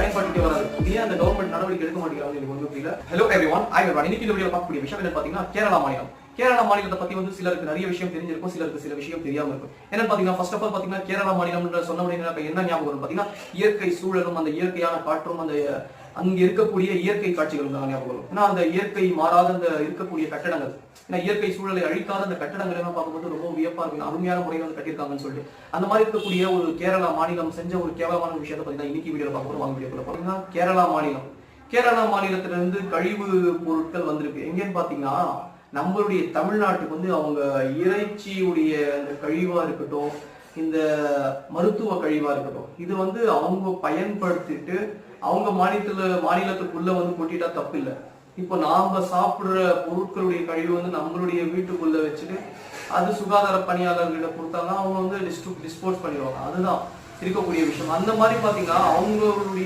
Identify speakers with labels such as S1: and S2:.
S1: பயன்படுத்திட்டு வராது. ஏன் அந்த கவர்மெண்ட் நடவடிக்கை எடுக்க மாட்டேங்கிறாங்க எனக்கு ஒன்றும் புரியல. ஹலோ எவ்ரிவன், இன்னைக்கு இந்த வீடியோல பார்க்கக்கூடிய விஷயம் என்னன்னு பாத்தீங்கன்னா கேரளா மாநிலம். கேரளா மாநிலத்தை பத்தி வந்து சிலருக்கு நிறைய விஷயம் தெரிஞ்சிருக்கும், சிலருக்கு சில விஷயம் தெரியாம இருக்கும். என்னன்னு பாத்தீங்கன்னா ஃபர்ஸ்ட் ஆஃப் ஆல் பாத்தீங்கன்னா கேரளா மாநிலம் சொன்ன உடனே என்ன ஞாபகம் வரும் பாத்தீங்கன்னா இயற்கை சூழலும் அந்த இயற்கையான காற்றும் அந்த அங்க இருக்கக்கூடிய இயற்கை காட்சிகளும் தான் ஞாபகம் வரும். ஏன்னா அந்த இயற்கை மாறாத அந்த இருக்கக்கூடிய கட்டடங்கள், ஏன்னா இயற்கை சூழலை அழிக்காத அந்த கட்டடங்கள் எல்லாம் பார்க்கும்போது ரொம்ப வியப்பா இருக்கு. அருமையான முறையில் வந்து கட்டியிருக்காங்கன்னு சொல்லிட்டு அந்த மாதிரி இருக்கக்கூடிய ஒரு கேரளா மாநிலம் செஞ்ச ஒரு கேவலமான விஷயத்தை பாத்தீங்கன்னா இன்னைக்கு வீடியோல பார்க்க வாங்க வீடியோக்குள்ள பாத்தீங்கன்னா கேரளா மாநிலத்திலிருந்து கழிவு பொருட்கள் வந்திருக்கு. எங்கன்னு பாத்தீங்கன்னா நம்மளுடைய தமிழ்நாட்டுக்கு வந்து அவங்க இறைச்சியுடைய அந்த கழிவா இருக்கட்டும், இந்த மருத்துவ கழிவா இருக்கட்டும், இது வந்து அவங்க பயன்படுத்திட்டு அவங்க மாநிலத்துக்குள்ள வந்து கொட்டிட்டா தப்பு இல்லை. இப்போ நாம சாப்பிடுற பொருட்களுடைய கழிவு வந்து நம்மளுடைய வீட்டுக்குள்ள வச்சுட்டு அது சுகாதார பணியாளர்களிடம் கொடுத்தாங்கன்னா அவங்க வந்து டிஸ்போஸ் பண்ணிடுவாங்க. அதுதான் இருக்கக்கூடிய விஷயம். அந்த மாதிரி பாத்தீங்கன்னா அவங்களுடைய